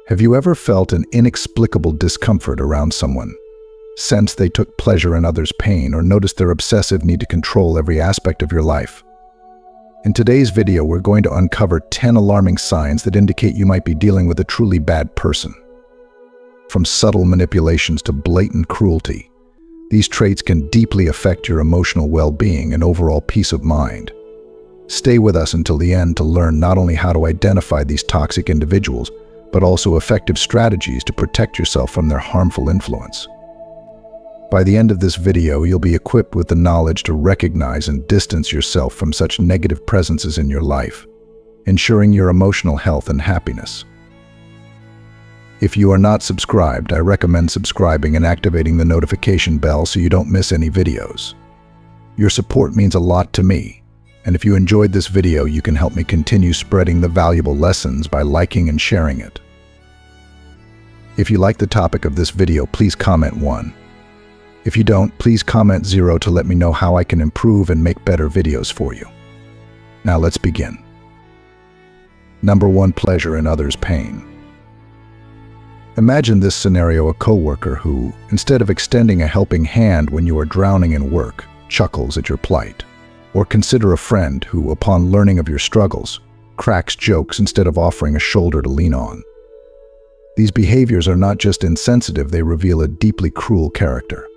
Have you ever felt an inexplicable discomfort around someone? Sensed they took pleasure in others' pain, or noticed their obsessive need to control every aspect of your life? In today's video, we're going to uncover 10 alarming signs that indicate you might be dealing with a truly bad person. From subtle manipulations to blatant cruelty, these traits can deeply affect your emotional well-being and overall peace of mind. Stay with us until the end to learn not only how to identify these toxic individuals, but also effective strategies to protect yourself from their harmful influence. By the end of this video, you'll be equipped with the knowledge to recognize and distance yourself from such negative presences in your life, ensuring your emotional health and happiness. If you are not subscribed, I recommend subscribing and activating the notification bell so you don't miss any videos. Your support means a lot to me, and if you enjoyed this video, you can help me continue spreading the valuable lessons by liking and sharing it. If you like the topic of this video, please comment 1. If you don't, please comment 0 to let me know how I can improve and make better videos for you. Now let's begin. Number 1. Pleasure in others' pain. Imagine this scenario: a coworker who, instead of extending a helping hand when you are drowning in work, chuckles at your plight. Or consider a friend who, upon learning of your struggles, cracks jokes instead of offering a shoulder to lean on. These behaviors are not just insensitive, they reveal a deeply cruel character.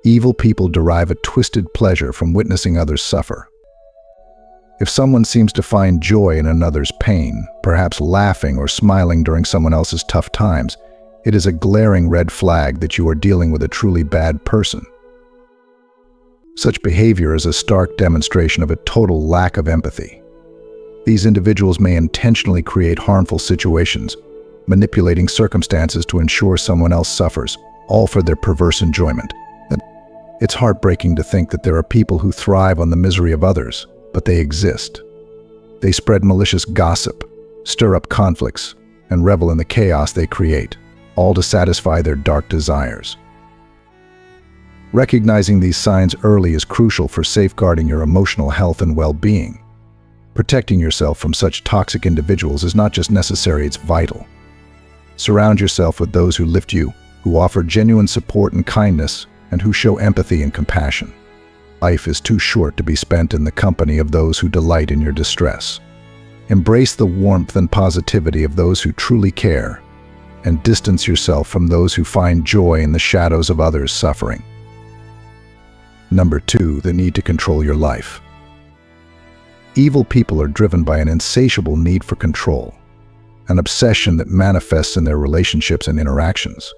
Evil people derive a twisted pleasure from witnessing others suffer. If someone seems to find joy in another's pain, perhaps laughing or smiling during someone else's tough times, it is a glaring red flag that you are dealing with a truly bad person. Such behavior is a stark demonstration of a total lack of empathy. These individuals may intentionally create harmful situations, manipulating circumstances to ensure someone else suffers, all for their perverse enjoyment. It's heartbreaking to think that there are people who thrive on the misery of others, but they exist. They spread malicious gossip, stir up conflicts, and revel in the chaos they create, all to satisfy their dark desires. Recognizing these signs early is crucial for safeguarding your emotional health and well-being. Protecting yourself from such toxic individuals is not just necessary, it's vital. Surround yourself with those who lift you, who offer genuine support and kindness, and who show empathy and compassion. Life is too short to be spent in the company of those who delight in your distress. Embrace the warmth and positivity of those who truly care, and distance yourself from those who find joy in the shadows of others' suffering. Number 2. The need to control your life. Evil people are driven by an insatiable need for control, an obsession that manifests in their relationships and interactions.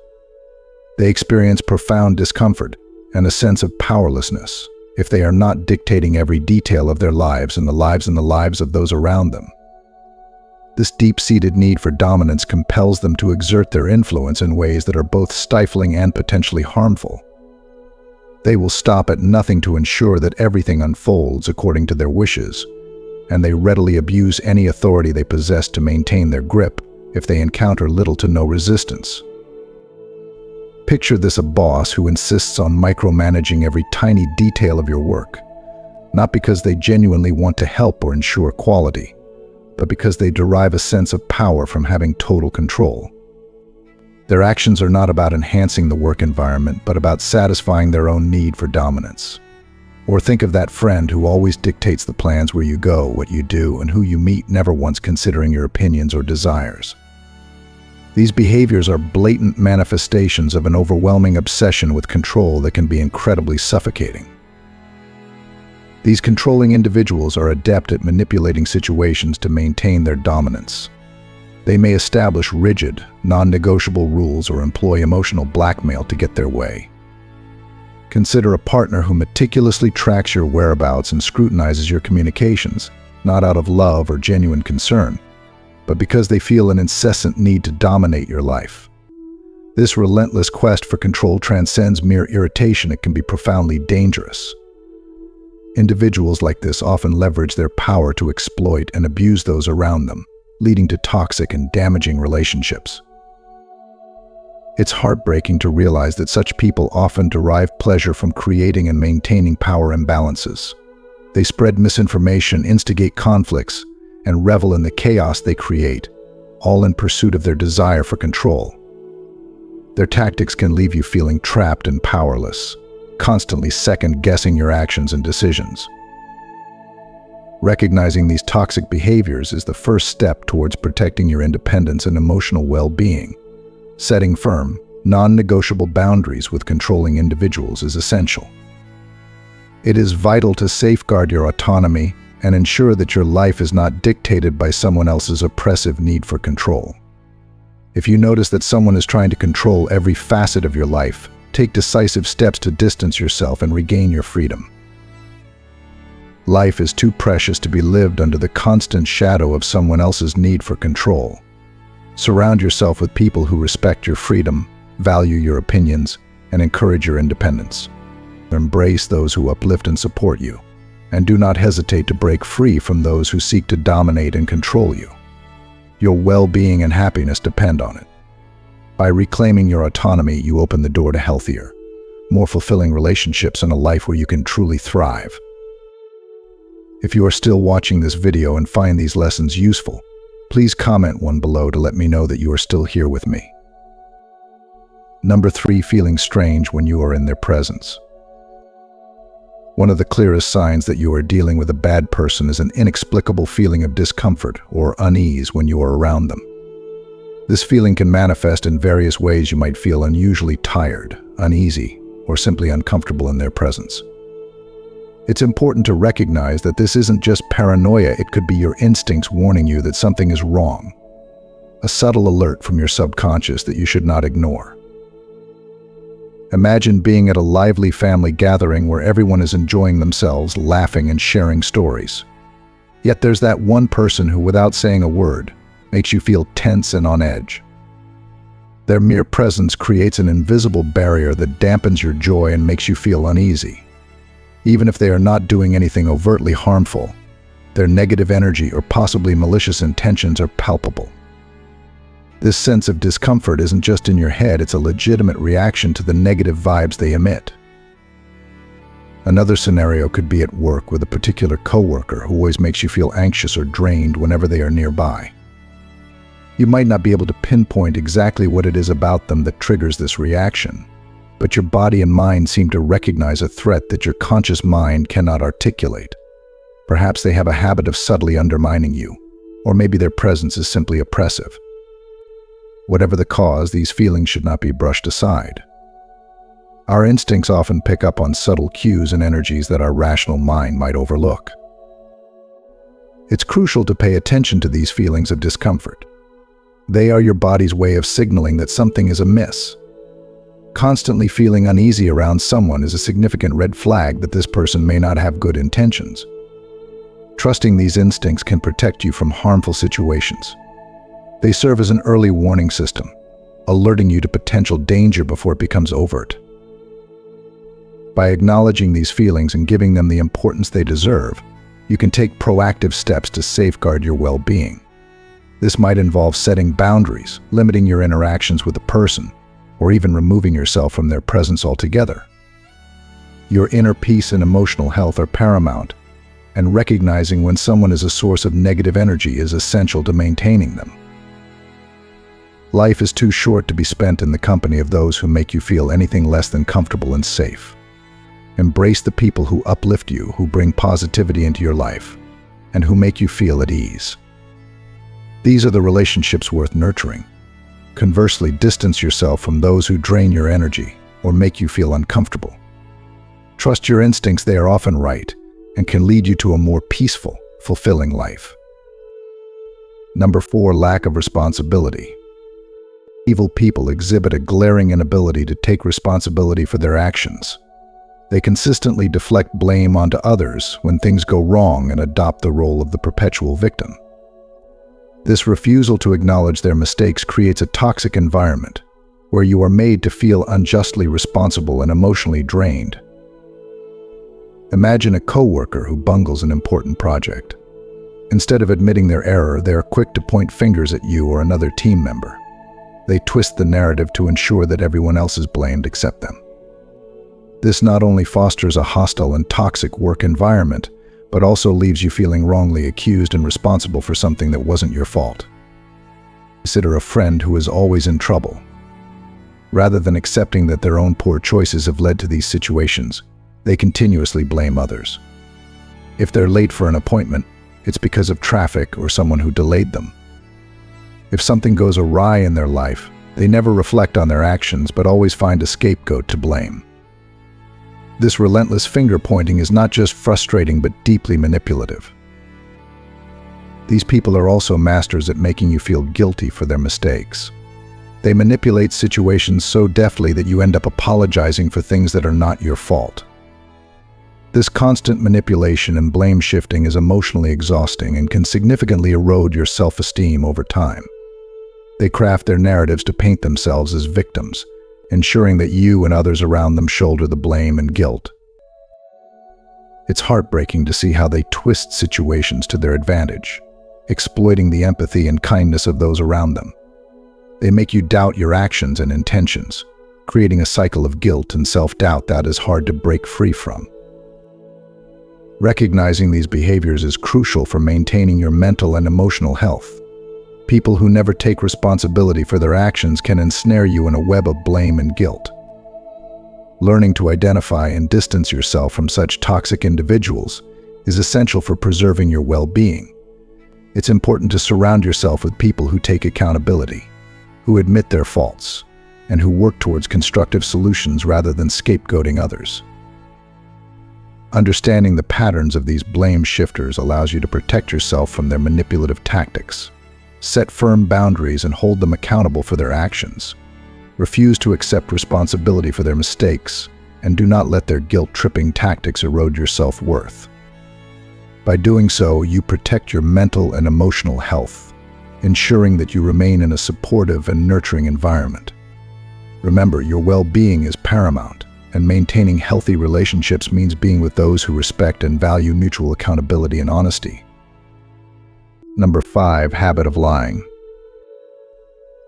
They experience profound discomfort and a sense of powerlessness if they are not dictating every detail of their lives and the lives of those around them. This deep-seated need for dominance compels them to exert their influence in ways that are both stifling and potentially harmful. They will stop at nothing to ensure that everything unfolds according to their wishes, and they readily abuse any authority they possess to maintain their grip if they encounter little to no resistance. Picture this: a boss who insists on micromanaging every tiny detail of your work, not because they genuinely want to help or ensure quality, but because they derive a sense of power from having total control. Their actions are not about enhancing the work environment, but about satisfying their own need for dominance. Or think of that friend who always dictates the plans: where you go, what you do, and who you meet, never once considering your opinions or desires. These behaviors are blatant manifestations of an overwhelming obsession with control that can be incredibly suffocating. These controlling individuals are adept at manipulating situations to maintain their dominance. They may establish rigid, non-negotiable rules or employ emotional blackmail to get their way. Consider a partner who meticulously tracks your whereabouts and scrutinizes your communications, not out of love or genuine concern, but because they feel an incessant need to dominate your life. This relentless quest for control transcends mere irritation. It can be profoundly dangerous. Individuals like this often leverage their power to exploit and abuse those around them, leading to toxic and damaging relationships. It's heartbreaking to realize that such people often derive pleasure from creating and maintaining power imbalances. They spread misinformation, instigate conflicts, and revel in the chaos they create, all in pursuit of their desire for control. Their tactics can leave you feeling trapped and powerless, constantly second-guessing your actions and decisions. Recognizing these toxic behaviors is the first step towards protecting your independence and emotional well-being. Setting firm, non-negotiable boundaries with controlling individuals is essential. It is vital to safeguard your autonomy and ensure that your life is not dictated by someone else's oppressive need for control. If you notice that someone is trying to control every facet of your life, take decisive steps to distance yourself and regain your freedom. Life is too precious to be lived under the constant shadow of someone else's need for control. Surround yourself with people who respect your freedom, value your opinions, and encourage your independence. Embrace those who uplift and support you, and do not hesitate to break free from those who seek to dominate and control you. Your well-being and happiness depend on it. By reclaiming your autonomy, you open the door to healthier, more fulfilling relationships and a life where you can truly thrive. If you are still watching this video and find these lessons useful, please comment one below to let me know that you are still here with me. Number 3, feeling strange when you are in their presence. One of the clearest signs that you are dealing with a bad person is an inexplicable feeling of discomfort or unease when you are around them. This feeling can manifest in various ways. You might feel unusually tired, uneasy, or simply uncomfortable in their presence. It's important to recognize that this isn't just paranoia. It could be your instincts warning you that something is wrong, a subtle alert from your subconscious that you should not ignore. Imagine being at a lively family gathering where everyone is enjoying themselves, laughing and sharing stories. Yet there's that one person who, without saying a word, makes you feel tense and on edge. Their mere presence creates an invisible barrier that dampens your joy and makes you feel uneasy. Even if they are not doing anything overtly harmful, their negative energy or possibly malicious intentions are palpable. This sense of discomfort isn't just in your head, it's a legitimate reaction to the negative vibes they emit. Another scenario could be at work with a particular coworker who always makes you feel anxious or drained whenever they are nearby. You might not be able to pinpoint exactly what it is about them that triggers this reaction, but your body and mind seem to recognize a threat that your conscious mind cannot articulate. Perhaps they have a habit of subtly undermining you, or maybe their presence is simply oppressive. Whatever the cause, these feelings should not be brushed aside. Our instincts often pick up on subtle cues and energies that our rational mind might overlook. It's crucial to pay attention to these feelings of discomfort. They are your body's way of signaling that something is amiss. Constantly feeling uneasy around someone is a significant red flag that this person may not have good intentions. Trusting these instincts can protect you from harmful situations. They serve as an early warning system, alerting you to potential danger before it becomes overt. By acknowledging these feelings and giving them the importance they deserve, you can take proactive steps to safeguard your well-being. This might involve setting boundaries, limiting your interactions with the person, or even removing yourself from their presence altogether. Your inner peace and emotional health are paramount, and recognizing when someone is a source of negative energy is essential to maintaining them. Life is too short to be spent in the company of those who make you feel anything less than comfortable and safe. Embrace the people who uplift you, who bring positivity into your life, and who make you feel at ease. These are the relationships worth nurturing. Conversely, distance yourself from those who drain your energy or make you feel uncomfortable. Trust your instincts. They are often right and can lead you to a more peaceful, fulfilling life. Number 4, lack of responsibility. Evil people exhibit a glaring inability to take responsibility for their actions. They consistently deflect blame onto others when things go wrong and adopt the role of the perpetual victim. This refusal to acknowledge their mistakes creates a toxic environment where you are made to feel unjustly responsible and emotionally drained. Imagine a coworker who bungles an important project. Instead of admitting their error, they are quick to point fingers at you or another team member. They twist the narrative to ensure that everyone else is blamed except them. This not only fosters a hostile and toxic work environment, but also leaves you feeling wrongly accused and responsible for something that wasn't your fault. Consider a friend who is always in trouble. Rather than accepting that their own poor choices have led to these situations, they continuously blame others. If they're late for an appointment, it's because of traffic or someone who delayed them. If something goes awry in their life, they never reflect on their actions but always find a scapegoat to blame. This relentless finger-pointing is not just frustrating but deeply manipulative. These people are also masters at making you feel guilty for their mistakes. They manipulate situations so deftly that you end up apologizing for things that are not your fault. This constant manipulation and blame shifting is emotionally exhausting and can significantly erode your self-esteem over time. They craft their narratives to paint themselves as victims, ensuring that you and others around them shoulder the blame and guilt. It's heartbreaking to see how they twist situations to their advantage, exploiting the empathy and kindness of those around them. They make you doubt your actions and intentions, creating a cycle of guilt and self-doubt that is hard to break free from. Recognizing these behaviors is crucial for maintaining your mental and emotional health. People who never take responsibility for their actions can ensnare you in a web of blame and guilt. Learning to identify and distance yourself from such toxic individuals is essential for preserving your well-being. It's important to surround yourself with people who take accountability, who admit their faults, and who work towards constructive solutions rather than scapegoating others. Understanding the patterns of these blame shifters allows you to protect yourself from their manipulative tactics. Set firm boundaries and hold them accountable for their actions. Refuse to accept responsibility for their mistakes, and do not let their guilt-tripping tactics erode your self-worth. By doing so, you protect your mental and emotional health, ensuring that you remain in a supportive and nurturing environment. Remember, your well-being is paramount, and maintaining healthy relationships means being with those who respect and value mutual accountability and honesty. Number 5. Habit of lying.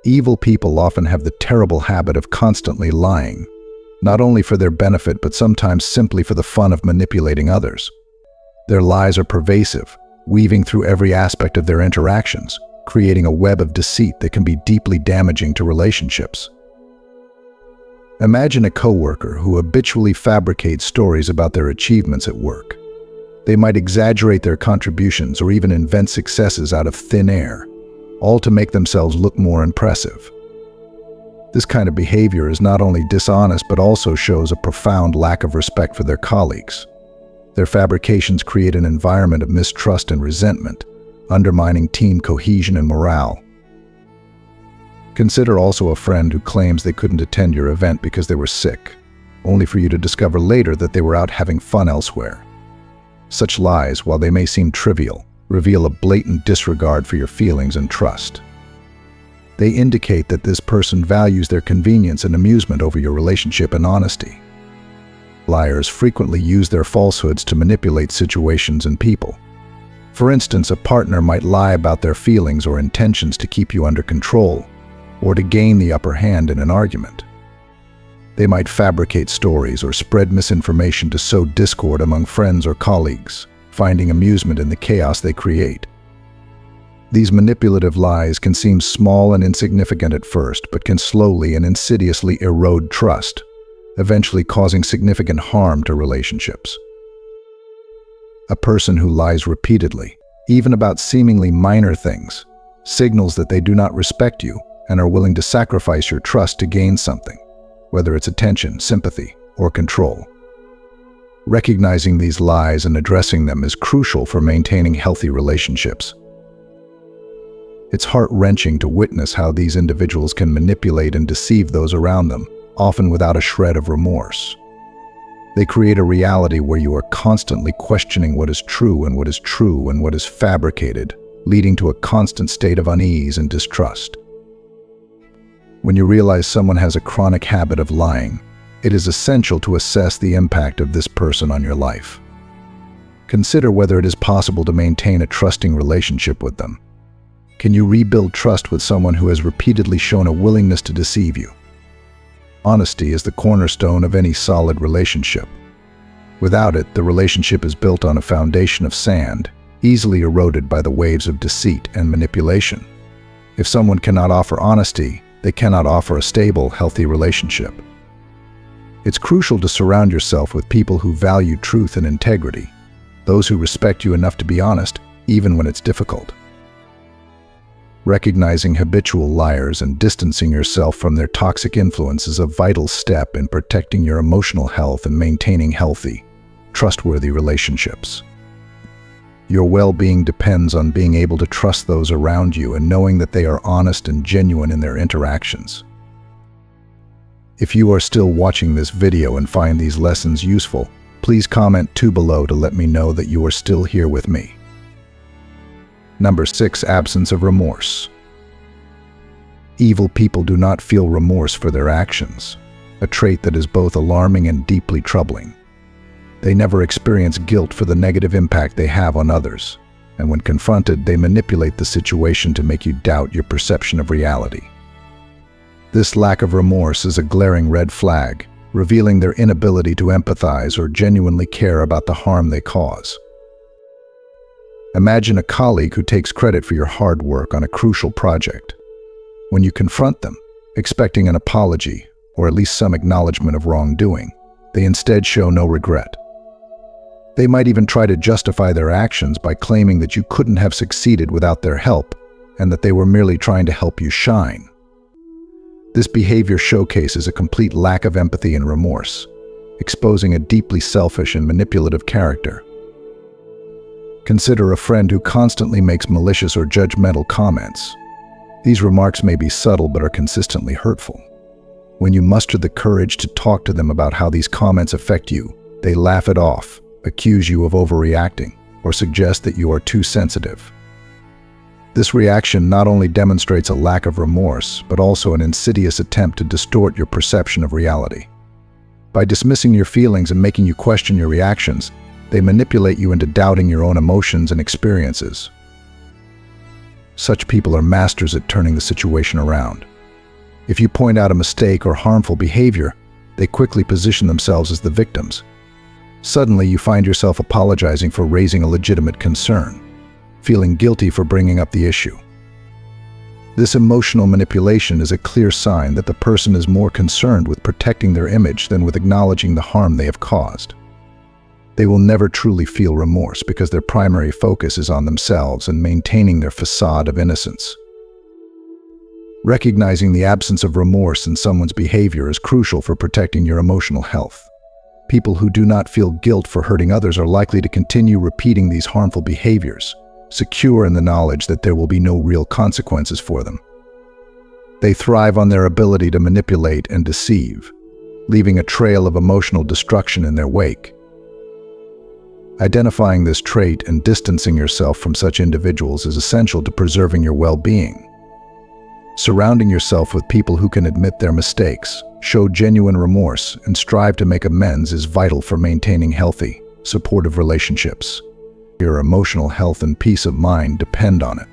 Evil people often have the terrible habit of constantly lying, not only for their benefit but sometimes simply for the fun of manipulating others. Their lies are pervasive, weaving through every aspect of their interactions, creating a web of deceit that can be deeply damaging to relationships. Imagine a coworker who habitually fabricates stories about their achievements at work. They might exaggerate their contributions or even invent successes out of thin air, all to make themselves look more impressive. This kind of behavior is not only dishonest but also shows a profound lack of respect for their colleagues. Their fabrications create an environment of mistrust and resentment, undermining team cohesion and morale. Consider also a friend who claims they couldn't attend your event because they were sick, only for you to discover later that they were out having fun elsewhere. Such lies, while they may seem trivial, reveal a blatant disregard for your feelings and trust. They indicate that this person values their convenience and amusement over your relationship and honesty. Liars frequently use their falsehoods to manipulate situations and people. For instance, a partner might lie about their feelings or intentions to keep you under control, or to gain the upper hand in an argument. They might fabricate stories or spread misinformation to sow discord among friends or colleagues, finding amusement in the chaos they create. These manipulative lies can seem small and insignificant at first, but can slowly and insidiously erode trust, eventually causing significant harm to relationships. A person who lies repeatedly, even about seemingly minor things, signals that they do not respect you and are willing to sacrifice your trust to gain something, whether it's attention, sympathy, or control. Recognizing these lies and addressing them is crucial for maintaining healthy relationships. It's heart-wrenching to witness how these individuals can manipulate and deceive those around them, often without a shred of remorse. They create a reality where you are constantly questioning what is true and what is fabricated, leading to a constant state of unease and distrust. When you realize someone has a chronic habit of lying, it is essential to assess the impact of this person on your life. Consider whether it is possible to maintain a trusting relationship with them. Can you rebuild trust with someone who has repeatedly shown a willingness to deceive you? Honesty is the cornerstone of any solid relationship. Without it, the relationship is built on a foundation of sand, easily eroded by the waves of deceit and manipulation. If someone cannot offer honesty, they cannot offer a stable, healthy relationship. It's crucial to surround yourself with people who value truth and integrity, those who respect you enough to be honest, even when it's difficult. Recognizing habitual liars and distancing yourself from their toxic influence is a vital step in protecting your emotional health and maintaining healthy, trustworthy relationships. Your well-being depends on being able to trust those around you and knowing that they are honest and genuine in their interactions. If you are still watching this video and find these lessons useful, please comment below to let me know that you are still here with me. Number 6. Absence of remorse. Evil people do not feel remorse for their actions, a trait that is both alarming and deeply troubling. They never experience guilt for the negative impact they have on others, and when confronted, they manipulate the situation to make you doubt your perception of reality. This lack of remorse is a glaring red flag, revealing their inability to empathize or genuinely care about the harm they cause. Imagine a colleague who takes credit for your hard work on a crucial project. When you confront them, expecting an apology or at least some acknowledgement of wrongdoing, they instead show no regret. They might even try to justify their actions by claiming that you couldn't have succeeded without their help and that they were merely trying to help you shine. This behavior showcases a complete lack of empathy and remorse, exposing a deeply selfish and manipulative character. Consider a friend who constantly makes malicious or judgmental comments. These remarks may be subtle but are consistently hurtful. When you muster the courage to talk to them about how these comments affect you, they laugh it off, accuse you of overreacting, or suggest that you are too sensitive. This reaction not only demonstrates a lack of remorse, but also an insidious attempt to distort your perception of reality. By dismissing your feelings and making you question your reactions, they manipulate you into doubting your own emotions and experiences. Such people are masters at turning the situation around. If you point out a mistake or harmful behavior, they quickly position themselves as the victims. Suddenly, you find yourself apologizing for raising a legitimate concern, feeling guilty for bringing up the issue. This emotional manipulation is a clear sign that the person is more concerned with protecting their image than with acknowledging the harm they have caused. They will never truly feel remorse because their primary focus is on themselves and maintaining their facade of innocence. Recognizing the absence of remorse in someone's behavior is crucial for protecting your emotional health. People who do not feel guilt for hurting others are likely to continue repeating these harmful behaviors, secure in the knowledge that there will be no real consequences for them. They thrive on their ability to manipulate and deceive, leaving a trail of emotional destruction in their wake. Identifying this trait and distancing yourself from such individuals is essential to preserving your well-being. Surrounding yourself with people who can admit their mistakes, show genuine remorse, and strive to make amends is vital for maintaining healthy, supportive relationships. Your emotional health and peace of mind depend on it.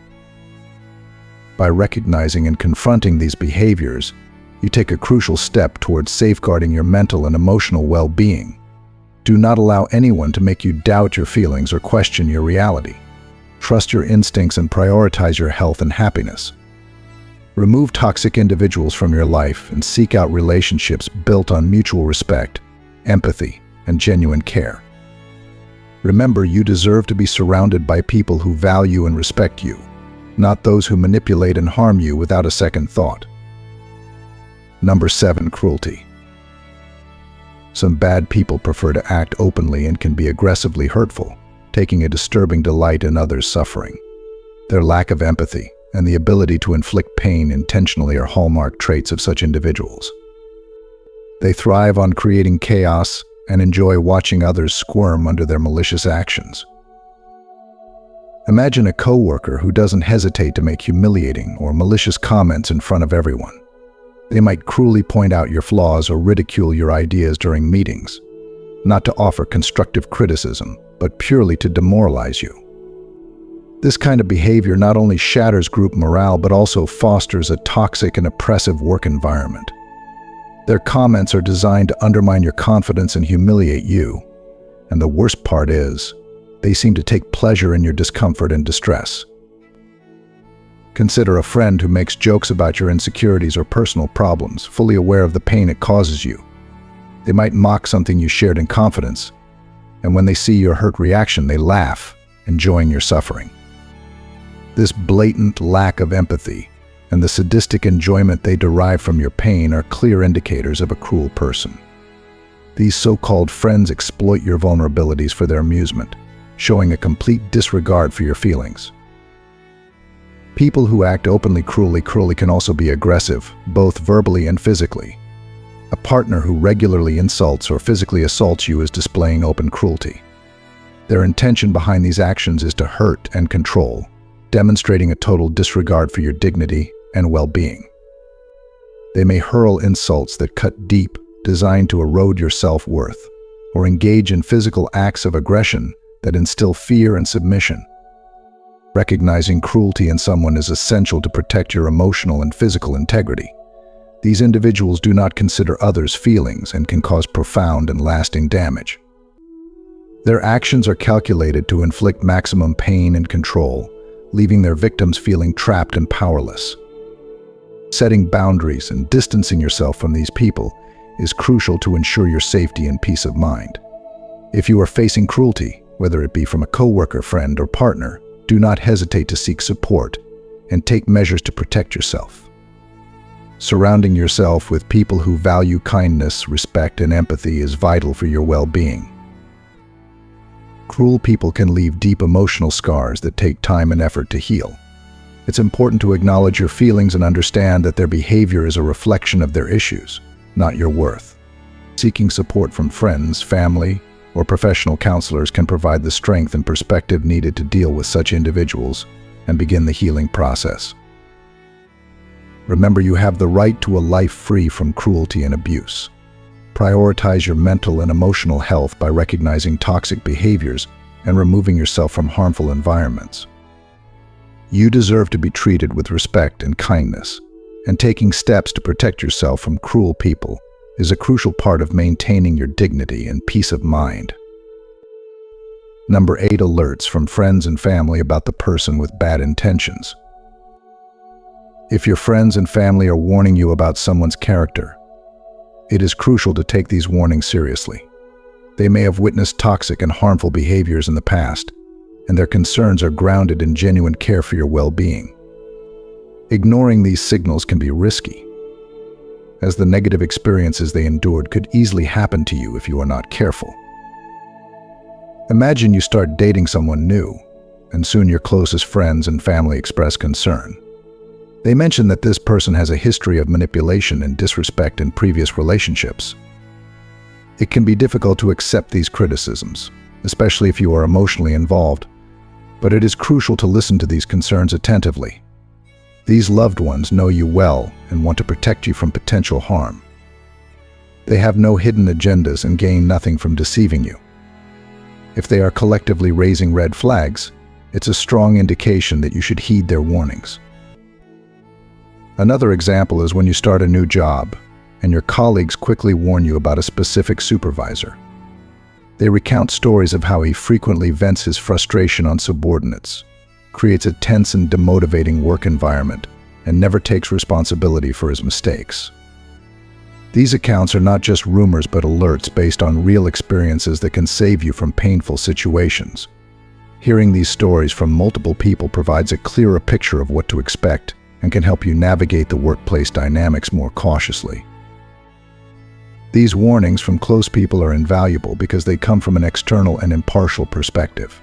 By recognizing and confronting these behaviors, you take a crucial step towards safeguarding your mental and emotional well-being. Do not allow anyone to make you doubt your feelings or question your reality. Trust your instincts and prioritize your health and happiness. Remove toxic individuals from your life and seek out relationships built on mutual respect, empathy, and genuine care. Remember, you deserve to be surrounded by people who value and respect you, not those who manipulate and harm you without a second thought. Number 7. Cruelty. Some bad people prefer to act openly and can be aggressively hurtful, taking a disturbing delight in others' suffering. Their lack of empathy and the ability to inflict pain intentionally are hallmark traits of such individuals. They thrive on creating chaos and enjoy watching others squirm under their malicious actions. Imagine a coworker who doesn't hesitate to make humiliating or malicious comments in front of everyone. They might cruelly point out your flaws or ridicule your ideas during meetings, not to offer constructive criticism, but purely to demoralize you. This kind of behavior not only shatters group morale, but also fosters a toxic and oppressive work environment. Their comments are designed to undermine your confidence and humiliate you. And the worst part is, they seem to take pleasure in your discomfort and distress. Consider a friend who makes jokes about your insecurities or personal problems, fully aware of the pain it causes you. They might mock something you shared in confidence, and when they see your hurt reaction, they laugh, enjoying your suffering. This blatant lack of empathy and the sadistic enjoyment they derive from your pain are clear indicators of a cruel person. These so-called friends exploit your vulnerabilities for their amusement, showing a complete disregard for your feelings. People who act openly cruelly can also be aggressive, both verbally and physically. A partner who regularly insults or physically assaults you is displaying open cruelty. Their intention behind these actions is to hurt and control, demonstrating a total disregard for your dignity and well-being. They may hurl insults that cut deep, designed to erode your self-worth, or engage in physical acts of aggression that instill fear and submission. Recognizing cruelty in someone is essential to protect your emotional and physical integrity. These individuals do not consider others' feelings and can cause profound and lasting damage. Their actions are calculated to inflict maximum pain and control, leaving their victims feeling trapped and powerless. Setting boundaries and distancing yourself from these people is crucial to ensure your safety and peace of mind. If you are facing cruelty, whether it be from a coworker, friend, or partner, do not hesitate to seek support and take measures to protect yourself. Surrounding yourself with people who value kindness, respect, and empathy is vital for your well-being. Cruel people can leave deep emotional scars that take time and effort to heal. It's important to acknowledge your feelings and understand that their behavior is a reflection of their issues, not your worth. Seeking support from friends, family, or professional counselors can provide the strength and perspective needed to deal with such individuals and begin the healing process. Remember, you have the right to a life free from cruelty and abuse. Prioritize your mental and emotional health by recognizing toxic behaviors and removing yourself from harmful environments. You deserve to be treated with respect and kindness, and taking steps to protect yourself from cruel people is a crucial part of maintaining your dignity and peace of mind. Number 8. Alerts from friends and family about the person with bad intentions. If your friends and family are warning you about someone's character, it is crucial to take these warnings seriously. They may have witnessed toxic and harmful behaviors in the past, and their concerns are grounded in genuine care for your well-being. Ignoring these signals can be risky, as the negative experiences they endured could easily happen to you if you are not careful. Imagine you start dating someone new, and soon your closest friends and family express concern. They mention that this person has a history of manipulation and disrespect in previous relationships. It can be difficult to accept these criticisms, especially if you are emotionally involved, but it is crucial to listen to these concerns attentively. These loved ones know you well and want to protect you from potential harm. They have no hidden agendas and gain nothing from deceiving you. If they are collectively raising red flags, it's a strong indication that you should heed their warnings. Another example is when you start a new job and your colleagues quickly warn you about a specific supervisor. They recount stories of how he frequently vents his frustration on subordinates, creates a tense and demotivating work environment, and never takes responsibility for his mistakes. These accounts are not just rumors but alerts based on real experiences that can save you from painful situations. Hearing these stories from multiple people provides a clearer picture of what to expect and can help you navigate the workplace dynamics more cautiously. These warnings from close people are invaluable because they come from an external and impartial perspective.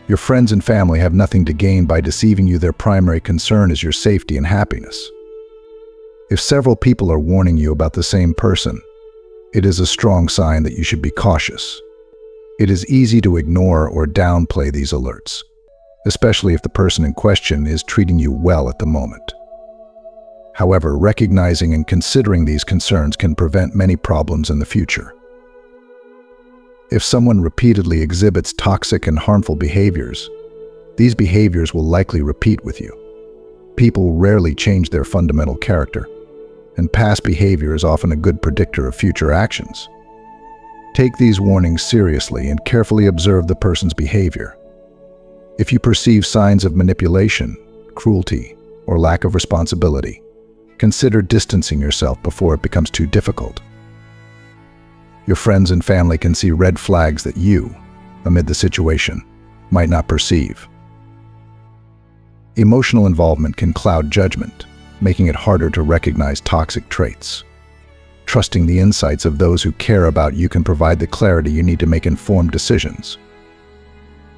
Your friends and family have nothing to gain by deceiving you. Their primary concern is your safety and happiness. If several people are warning you about the same person, it is a strong sign that you should be cautious. It is easy to ignore or downplay these alerts, especially if the person in question is treating you well at the moment. However, recognizing and considering these concerns can prevent many problems in the future. If someone repeatedly exhibits toxic and harmful behaviors, these behaviors will likely repeat with you. People rarely change their fundamental character, and past behavior is often a good predictor of future actions. Take these warnings seriously and carefully observe the person's behavior. If you perceive signs of manipulation, cruelty, or lack of responsibility, consider distancing yourself before it becomes too difficult. Your friends and family can see red flags that you, amid the situation, might not perceive. Emotional involvement can cloud judgment, making it harder to recognize toxic traits. Trusting the insights of those who care about you can provide the clarity you need to make informed decisions.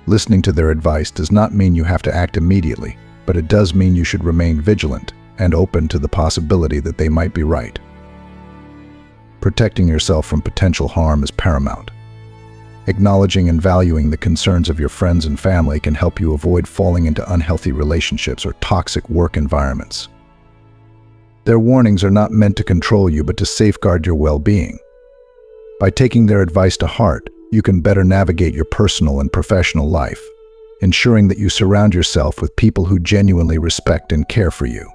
Listening to their advice does not mean you have to act immediately, but it does mean you should remain vigilant and open to the possibility that they might be right. Protecting yourself from potential harm is paramount. Acknowledging and valuing the concerns of your friends and family can help you avoid falling into unhealthy relationships or toxic work environments. Their warnings are not meant to control you, but to safeguard your well-being. By taking their advice to heart, you can better navigate your personal and professional life, ensuring that you surround yourself with people who genuinely respect and care for you.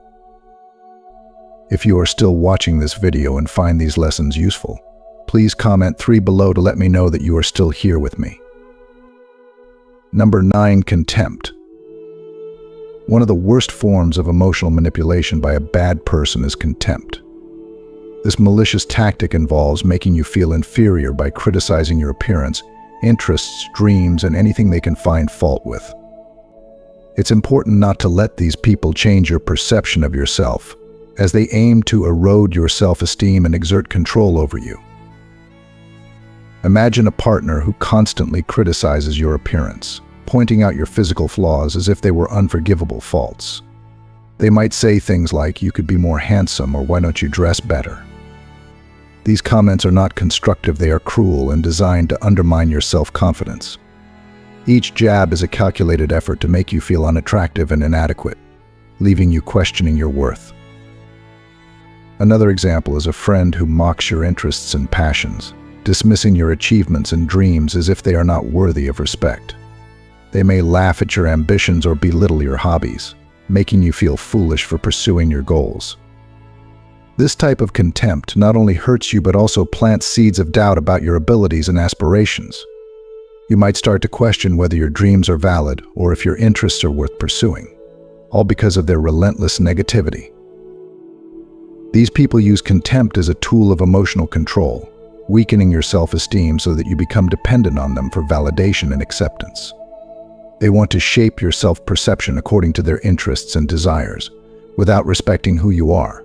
If you are still watching this video and find these lessons useful, please comment 3 below to let me know that you are still here with me. Number 9. Contempt. One of the worst forms of emotional manipulation by a bad person is contempt. This malicious tactic involves making you feel inferior by criticizing your appearance, interests, dreams, and anything they can find fault with. It's important not to let these people change your perception of yourself, as they aim to erode your self-esteem and exert control over you. Imagine a partner who constantly criticizes your appearance, pointing out your physical flaws as if they were unforgivable faults. They might say things like, "You could be more handsome," or "Why don't you dress better?" These comments are not constructive, they are cruel and designed to undermine your self-confidence. Each jab is a calculated effort to make you feel unattractive and inadequate, leaving you questioning your worth. Another example is a friend who mocks your interests and passions, dismissing your achievements and dreams as if they are not worthy of respect. They may laugh at your ambitions or belittle your hobbies, making you feel foolish for pursuing your goals. This type of contempt not only hurts you but also plants seeds of doubt about your abilities and aspirations. You might start to question whether your dreams are valid or if your interests are worth pursuing, all because of their relentless negativity. These people use contempt as a tool of emotional control, weakening your self-esteem so that you become dependent on them for validation and acceptance. They want to shape your self-perception according to their interests and desires, without respecting who you are.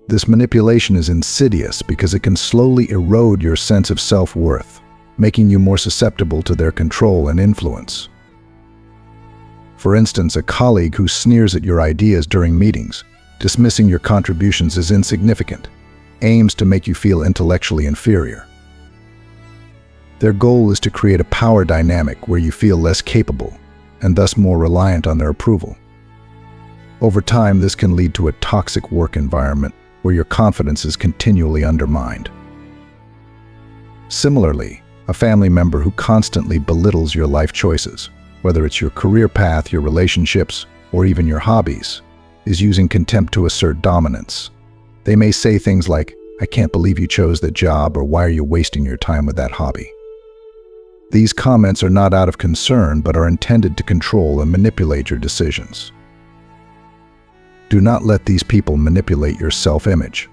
This manipulation is insidious because it can slowly erode your sense of self-worth, making you more susceptible to their control and influence. For instance, a colleague who sneers at your ideas during meetings, dismissing your contributions as insignificant, aims to make you feel intellectually inferior. Their goal is to create a power dynamic where you feel less capable and thus more reliant on their approval. Over time, this can lead to a toxic work environment where your confidence is continually undermined. Similarly, a family member who constantly belittles your life choices, whether it's your career path, your relationships, or even your hobbies, is using contempt to assert dominance. They may say things like, "I can't believe you chose that job," or "Why are you wasting your time with that hobby?" These comments are not out of concern, but are intended to control and manipulate your decisions. Do not let these people manipulate your self-image.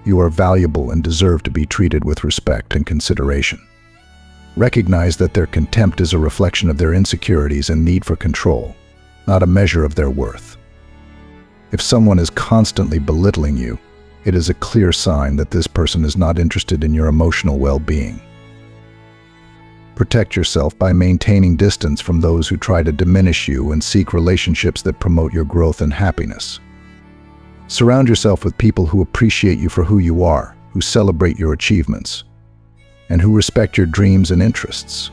You are valuable and deserve to be treated with respect and consideration. Recognize that their contempt is a reflection of their insecurities and need for control, not a measure of their worth. If someone is constantly belittling you, it is a clear sign that this person is not interested in your emotional well-being. Protect yourself by maintaining distance from those who try to diminish you and seek relationships that promote your growth and happiness. Surround yourself with people who appreciate you for who you are, who celebrate your achievements, and who respect your dreams and interests.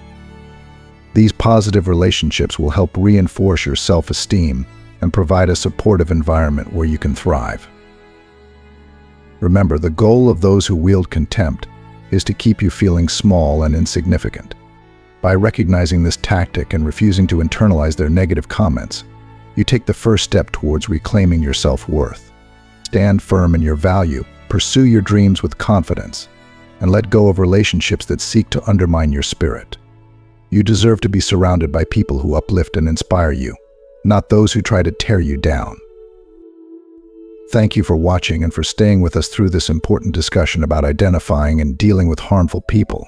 These positive relationships will help reinforce your self-esteem and provide a supportive environment where you can thrive. Remember, the goal of those who wield contempt is to keep you feeling small and insignificant. By recognizing this tactic and refusing to internalize their negative comments, you take the first step towards reclaiming your self-worth. Stand firm in your value, pursue your dreams with confidence, and let go of relationships that seek to undermine your spirit. You deserve to be surrounded by people who uplift and inspire you, not those who try to tear you down. Thank you for watching and for staying with us through this important discussion about identifying and dealing with harmful people.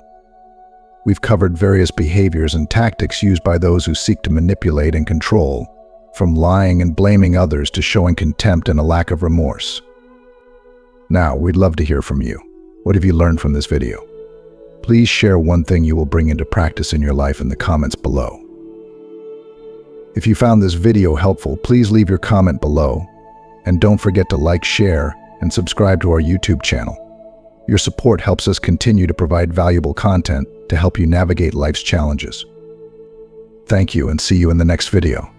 We've covered various behaviors and tactics used by those who seek to manipulate and control, from lying and blaming others to showing contempt and a lack of remorse. Now, we'd love to hear from you. What have you learned from this video? Please share one thing you will bring into practice in your life in the comments below. If you found this video helpful, please leave your comment below, and don't forget to like, share, and subscribe to our YouTube channel. Your support helps us continue to provide valuable content to help you navigate life's challenges. Thank you, and see you in the next video.